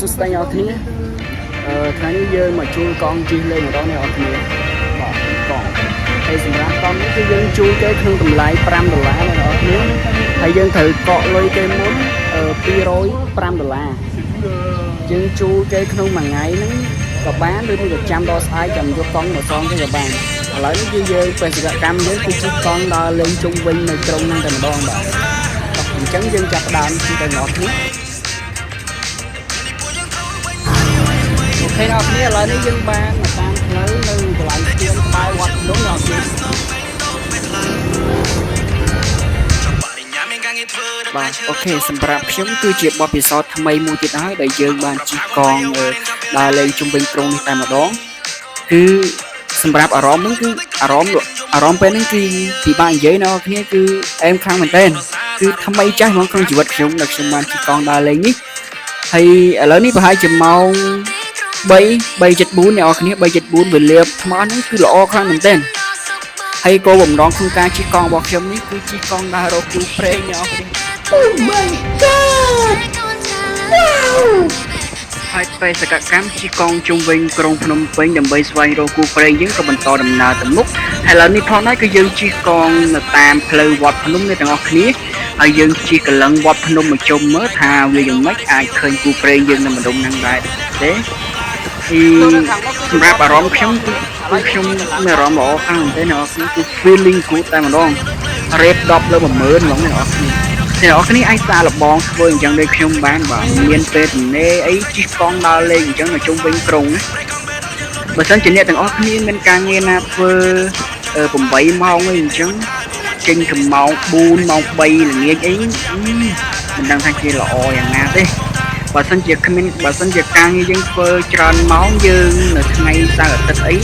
สุดท้ายเอาทีนี้ครั้งนี้เยอะมาจูกองจีเลยมาตอนนี้เอาทีนี้บอกกองไอ้สำหรับตอนนี้คือยังจูcáiเครื่องตำไล$5เลยเอาทีนี้hayยังถือเกาะเลยcái muốn $200ยังจูcáiเครื่องmà ngày nó có bán được $100 ai cầm cho con mà son cái bàn lấy nó dư dư về sự cam với cái chiếc con đo lên trung bình này trong năng tình đoan bạn chấn dân chặt đàn khi ta ngọt nhất thế nào kia lại những dân ban mà ta lấy lưng lại tiền bài hoặc đúng ngọt gìបាទអូខេសម្រាប់ខ្ញុំគឺជាបទពិសោធន៍ថ្មីមួយទៀតហើយដែលយើងបានជិះកង់ដើរលេងជុំវិញក្រុងនេះតែម្ដងគឺសម្រាប់អារម្មណ៍ហ្នឹងគឺអារម្មណ៍ពេលហ្នឹងគឺពិបាកនិយាយណាគ្នាគឺអែមខ្លាំងមែនទែនគឺថ្មីចាស់ហ្មងក្នុងជីវិតខ្ញុំដែលខ្ញុំបានជិះកង់ដើរលេងនេះហើយឥឡូវនេះប្រហែលជាម៉ោង3:74អ្នកនរគ្នា3:74វេលាថ្មហ្នឹងគឺល្អខ្លាំងមែនទែនហើយគោលបំណងក្នុងការជិះកង់របស់ខ្ញុំនេះគឺជិះកង់ដើររកគូព្រេងអ្នកនរគ្នា Oh my god wow ហើយបេសកកម្មជិះកង់ជុំវិញក្រុងភ្នំពេញដើម្បីស្វែងរកគូព្រេងយើងក៏បន្តដំណើរទៅមុខហើយឥឡូវនេះផងដែរគឺយើងជិះកង់នៅតាមផ្លូវវត្តភ្នំនេះទាំងអស់គ្នាហើយយើងជិះកលឹងវត្តភ្នំមកជុំមើលថាវាយ៉ាងម៉េចអាចឃើញគូព្រេងយើងនៅម្ដុំហ្នឹងដែរទេសម្រាប់អារម្មណ៍ខ្ញុំគឺខ្ញុំមានអារម្មណ៍ល្អខ្លាំងមែនទេអ្នកនរគ្នាគឺ feeling good តែម្ដង rate 10 លើ10000ហ្មងអ្នកនរគ្នាអ្នកនរគ្នាអាចសាកល្បងធ្វើអញ្ចឹងដូចខ្ញុំបានបាទមានពេលទំនេរអីជិះកង់ដើរលេងអញ្ចឹងនៅជុំវិញក្រុងបើសិនជាអ្នកទាំងអស់គ្នាមានការងារណាធ្វើ8ម៉ោងអីអញ្ចឹងចេញពីម៉ោង4ម៉ោង3ល្ងាចអីមិនដឹងថាជាល្អយ៉ាងណាទេបើសិនជាការងារយើងធ្វើច្រើនម៉ោងយើងនៅថ្ងៃសៅរ៍អាទិត្យអី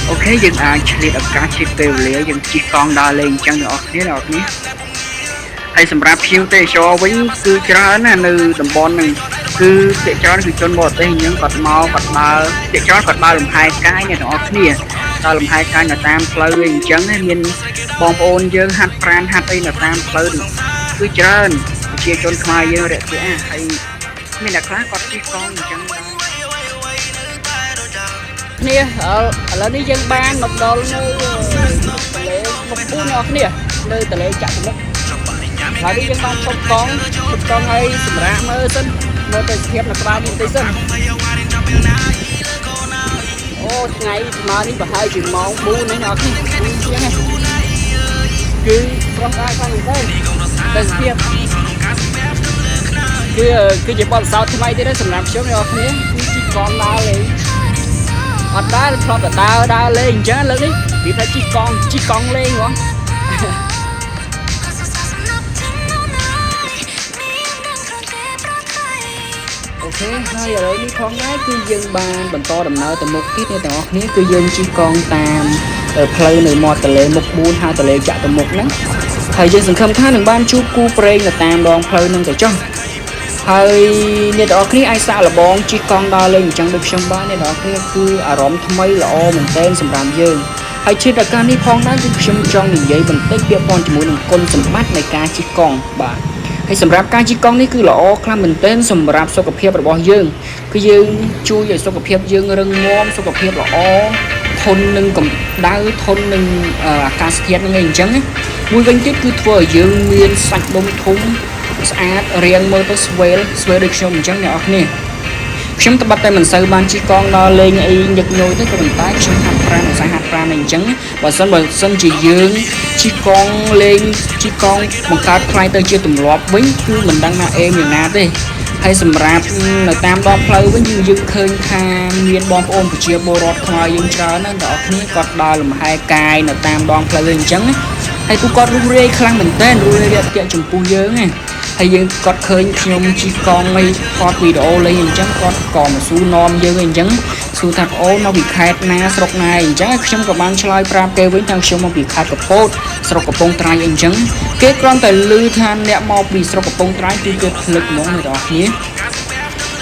អូខេយើងអាចឆ្លៀតឱកាសជិះពេលវេលាយើងជិះកង់ដើរលេងអញ្ចឹងអ្នកនរគ្នាហើយសម្រាប់ភ្ញៀវទេសចរវិញគឺច្រើនណានៅតំបន់ហ្នឹងគឺភាគច្រើនគឺជនបរទេសអញ្ចឹងគាត់មកគាត់ដើរភាគច្រើនគាត់ដើរលំហែកាយអ្នកនរគ្នាដើរលំហែកាយនៅតាមផ្លូវអញ្ចឹងមានបងប្អូនយើងហាត់ប្រាណហាត់អីនៅតាមផ្លូវគឺច្រើនប្រជាជនខ្មែរយើងរាក់ទាក់ហើយមានអ្នកខ្លះគាត់ជិះកង់អញ្ចឹងដែរគ្នាឥឡូវនេះយើងបានមកដល់នៅទន្លេមុខពូនអ្នកគ្នានៅទន្លេចាក់មុខហើយនេះយើងបានឈប់កង់ឲ្យសម្រាប់មើលសិនមើលទៅស្ថិតនៅក្បាលនេះតិចសិនអូថ្ងៃស្មើនេះប្រហែលជាម៉ោង4នេះអ្នកគ្នាជាងហ្នឹងគឺស្រស់ស្អាតខ្លាំងមែនទេតែស្ថិតគឺជាបទពិសោធន៍ថ្មីទៀតសម្រាប់ខ្ញុំអ្នកគ្នាគឺជិះកង់ដើរលេងអត់ដើរធ្លាប់តែដើរលេងអញ្ចឹងលើកនេះនិយាយថាជិះកង់លេងហ្មងអូខេហើយឥឡូវនេះផងដែរគឺយើងបានបន្តដំណើរទៅមុខទៀតអ្នកទាំងអស់គ្នាគឺយើងជិះកង់តាមផ្លូវនៅមាត់ទន្លេមុខ4ហៅទន្លេចាក់ទៅមុខហ្នឹងហើយយើងសង្ឃឹមថានឹងបានជួបគូព្រេងនៅតាមដងផ្លូវហ្នឹងទៅចុះហើយអ្នកទាំងអស់គ្នាអាចសាកល្បងជិះកង់ដើរលេងអញ្ចឹងដូចខ្ញុំបានអ្នកទាំងអស់គ្នាគឺអារម្មណ៍ថ្មីល្អមែនទែនសម្រាប់យើងហើយជាឱកាសនេះផងដែរគឺខ្ញុំចង់និយាយបន្តិចពាក់ព័ន្ធជាមួយនឹងគុណសម្បត្តិនៃការជិះកង់បាទហើយសម្រាប់ការជិះកង់នេះគឺល្អខ្លាំងមែនទែនសម្រាប់សុខភាពរបស់យើងគឺយើងជួយឲ្យសុខភាពយើងរឹងមាំសុខភាពល្អធន់នឹងកម្ដៅធន់នឹងអាកាសធាតុហ្នឹងអញ្ចឹងមួយវិញទៀតគឺធ្វើឲ្យយើងមានសាច់ដុំធំស្អាតរាងមើលទៅស្វែលដូចខ្ញុំអញ្ចឹងអ្នកនរគ្នាខ្ញុំត្បិតតែមិនសូវបានជិះកង់ដល់លេងអីញឹកញយទេក៏ប៉ុន្តែខ្ញុំហាត់ប្រាណអញ្ចឹងបើសិនជាយើងជិះកង់លេងជិះកង់បង្កើតខ្លាយទៅជាទម្លាប់វិញគឺមិនដឹងថាអេមយ៉ាងណាទេហើយសម្រាប់នៅតាមដងផ្លូវវិញយើងឃើញថាមានបងប្អូនប្រជាពលរដ្ឋខ្មែរយើងច្រើនណាស់អ្នកនរគ្នាគាត់ដើរលំហែកាយនៅតាមដងផ្លូវអញ្ចឹងហើយពួកគាត់រុះរាយខ្លាំងមែនទែនរុះរាយរាក់ទាក់ចំពោះយើងណាហើយយើងគាត់ឃើញខ្ញុំជិះកង់ឲ្យថតវីដេអូលេងអញ្ចឹងគាត់ក៏មកសួរនាំយើងអីអញ្ចឹងសួរថាអូនមកពីខេត្តណាស្រុកណាអញ្ចឹងខ្ញុំក៏បានឆ្លើយប្រាប់គេវិញថាខ្ញុំមកពីខេត្តកពតស្រុកកំពង់ត្រាយអីអញ្ចឹងគេគ្រាន់តែឮថាអ្នកមកពីស្រុកកំពង់ត្រាយគឺគេភ្លេចហ្មងអ្នកនរគ្នា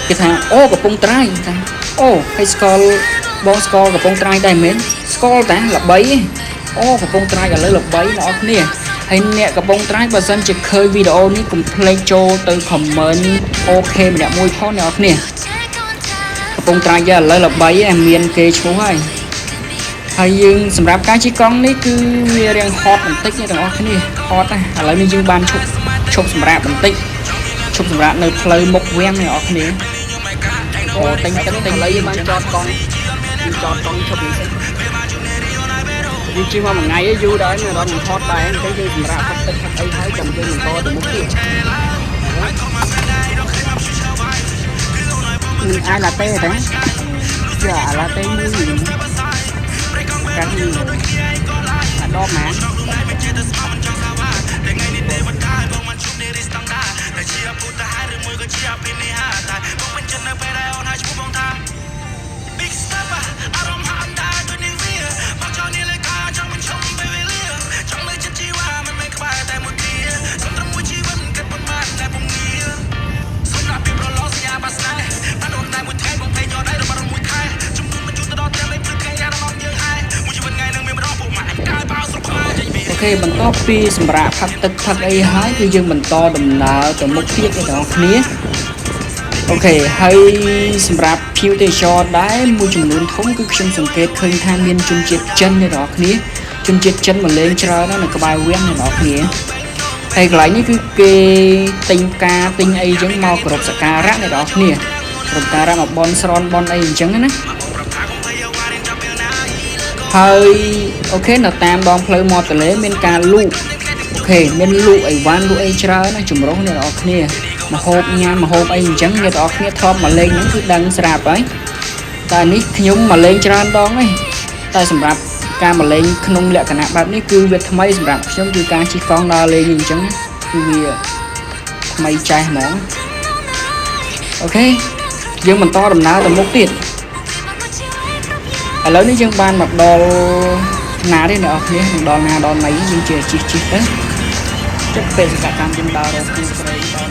គេថាអូកំពង់ត្រាយថាអូហើយបងស្គាល់កំពង់ត្រាយដែរមែនស្គាល់តាល្បីអូកំពង់ត្រាយឥឡូវល្បីអ្នកនរគ្នាហើយអ្នកកំពុងត្រាយបើសិនជាឃើញវីដេអូនេះកុំភ្លេចចូលទៅ comment អូខេម្នាក់មួយផងអ្នកនរគ្នា ងត្រាយឥឡូវល្បីមានគេឈ្មោះហើយយើងសម្រាប់ការជិះកង់នេះគឺវារៀងហត់បន្តិចទាំងអស់គ្នាហត់ណាឥឡូវនេះយើងបានឈប់សម្រាប់បន្តិចឈប់សម្រាប់នៅផ្លូវមុខវាំងអ្នកនរគ្នាអូទិញឥឡូវយើងបានចតកង់ឈប់នេះយើងជិះមកមួយថ្ងៃយូរដែរមានអារម្មណ៍ហត់ដែរអញ្ចឹងយើងសម្រាប់ផឹកទឹកផឹកអីហើយចាំយើងបន្តទៅមុខទៀតមានអាឡាតេទេចាអាឡាតេមួយកាត់អាដបម៉ានអូខេបន្ទាប់ពីសម្រាប់ផឹកទឹកផឹកអីហើយគឺយើងបន្តដំណើរទៅមុខទៀតអ្នកនរគ្នាអូខេហើយសម្រាប់ភៀវទេសចរដែរមួយចំនួនធំគឺខ្ញុំសង្កេតឃើញថាមានជនជាតិចិនអ្នកនរគ្នាជនជាតិចិនមកលេងច្រើននៅក្បែរវាំងអ្នកនរគ្នាហើយកន្លែងនេះគឺគេទិញការទិញអីចឹងមកគោរពសក្ការៈអ្នកនរគ្នាគោរពសក្ការៈមកបន់ស្រន់បន់អីអញ្ចឹងណាហើយអូខេនៅតាមដងផ្លូវមាត់ទន្លេមានការលូកអូខេមានលូកអីវ៉ាន់លូកអីច្រើនណាចម្រុះអ្នកនរគ្នាមហូបញ៉ាំមហូបអីអញ្ចឹងអ្នកនរគ្នាធ្លាប់មកលេងហ្នឹងគឺដឹងស្រាប់ហើយតែនេះខ្ញុំមកលេងច្រើនដងហើយតែសម្រាប់ការមកលេងក្នុងលក្ខណៈបែបនេះគឺវាថ្មីសម្រាប់ខ្ញុំគឺការជិះកង់ដើរលេងអញ្ចឹងគឺវាថ្មីចាស់ហ្មងអូខេយើងបន្តដំណើរទៅមុខទៀតឥឡូវនេះយើងបានមកដល់ណាទេអ្នកនរគ្នានឹងដល់ណាដល់ណីយើងជិះទៅចិត្តពេលសកម្មយើងដើររកទីស្រីដល់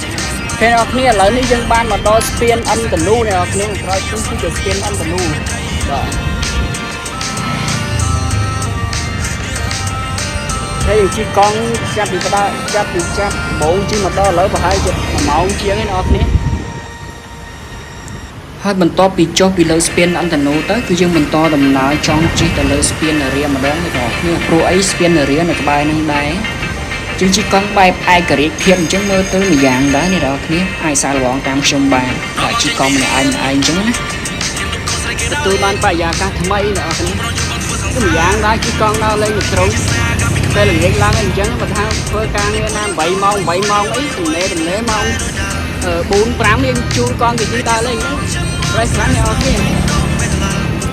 អ្នកនរគ្នាឥឡូវនេះយើងបានមកដល់ស្ពានអិនតនូអ្នកនរគ្នាក្រោយគឺស្ពានអិនតនូបាទហើយជិះកង់ចាប់បងជិះមកដល់ឥឡូវប្រហែលជា1ម៉ោងជាងឯអ្នកនរគ្នាហើយបន្ទាប់ពីចុះពីលើស្ពានអន្តនូទៅគឺយើងបន្តដំណើរចង់ជិះទៅលើស្ពាននារីម្ដងនេះបងប្អូនព្រោះអីស្ពាននារីនៅក្បែរនឹងដែរជិះកង់បែបឯករាជ្យភាពអញ្ចឹងមើលទៅម្យ៉ាងដែរនេះបងប្អូនអាចសាកល្បងតាមខ្ញុំបានហើយជិះកង់ម្នាក់ឯងអញ្ចឹងណាទទួលបានបរិយាកាសថ្មីអ្នកនរគឺម្យ៉ាងដែរជិះកង់ដើរលេងត្រង់ពេលល្ងាចឡើងអញ្ចឹងបើថាធ្វើការងារណា8ម៉ោងអីទំនេរម៉ោង4 5យើងជួលកង់ទៅជិះដើរលេងប្រែស្រាញ់អ្នកនរគ្នា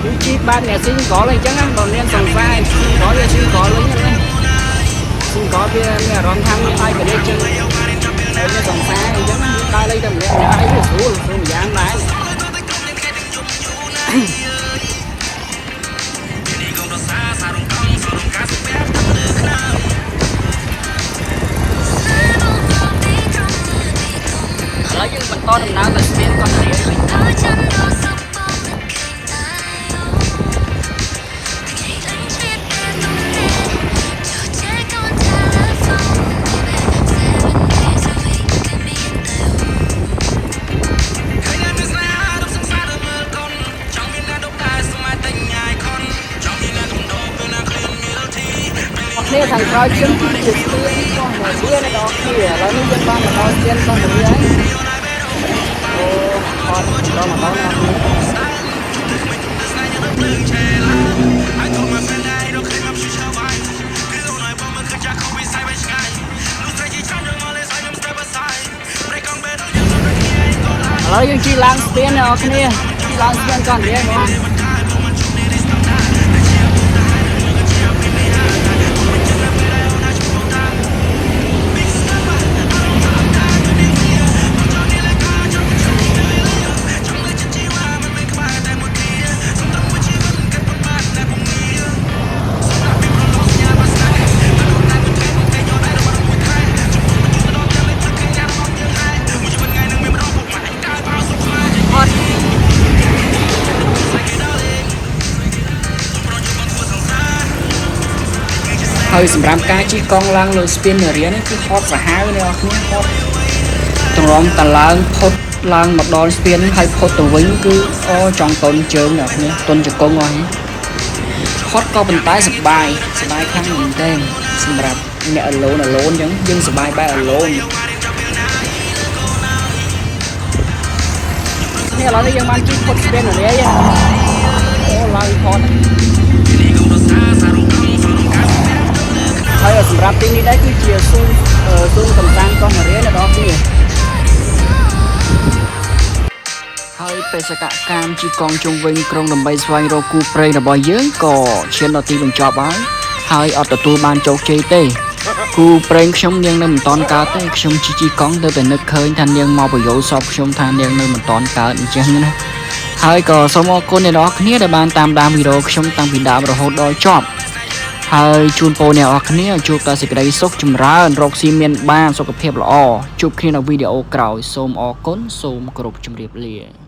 គឺជិះបែបអ្នកស៊ីងកលអញ្ចឹងណាបើមានសង្សារស៊ីងកលវាស៊ីងកលវិញណាស៊ីងកលវាមានអារម្មណ៍ថាមានឯករាជ្យជាងហើយមានសង្សារអញ្ចឹងដើរលេងតែម្នាក់អីវាស្រួលម្យ៉ាងដែរហើយយើងបន្តដំណើរទៅស្ពានកោះនារីវិញនេះខាងក្រោយខ្ញុំគឺជាស្ពានកោះនារីអ្នកនរគ្នាឥឡូវនេះយើងបានមកដល់ស្ពានកោះនារីហើយអូហត់ដល់មកដល់ណាឥឡូវយើងជិះឡើងស្ពានអ្នកនរគ្នាជិះឡើងស្ពានកោះនារីហ្មងហើយសម្រាប់ការជិះកង់ឡើងលើស្ពាននារីនេះគឺហត់សាហាវអ្នកនរគ្នាហត់ទ្រាំតឡើងផុត ឡើងមកដល់ស្ពានហើយផុតទៅវិញគឺចង់តន់ជើងអ្នកនេះតន់ជង្គង់អស់ហត់ក៏ប៉ុន្តែសប្បាយខ្លាំងមែនទែនសម្រាប់អ្នកអឡូនអញ្ចឹងយើងសប្បាយបែបអឡូននេះឥឡូវនេះយើងបានជិះផុតស្ពានរលាយឡើងផុតហើយសម្រាប់ទីនេះដែរគឺជាសួនកំសាន្តកោះនរាអ្នកនរគ្នាហើយបេសកកម្មជីកង់ជុំវិញក្រុងដើម្បីស្វែងរកគូព្រេងរបស់យើងក៏ឈានដល់ទីបញ្ចប់ហើយអត់ទទួលបានជោគជ័យទេគូព្រេងខ្ញុំនាងនៅមិនតាន់កើតទេខ្ញុំជីកង់ទៅតែនឹកឃើញថានាងមកបយោសពខ្ញុំថានាងនៅមិនតាន់កើតអញ្ចឹងណាហើយក៏សូមអរគុណអ្នកនរគ្នាដែលបានតាមដានវីដេអូខ្ញុំតាំងពីដើមរហូតដល់ចប់ហើយជូនពរអ្នកនរគ្នាជួបតែសេចក្តីសុខចម្រើនរកស៊ីមានបានសុខភាពល្អជួបគ្នានៅវីដេអូក្រោយសូមអរគុណសូមគោរពជម្រាបលា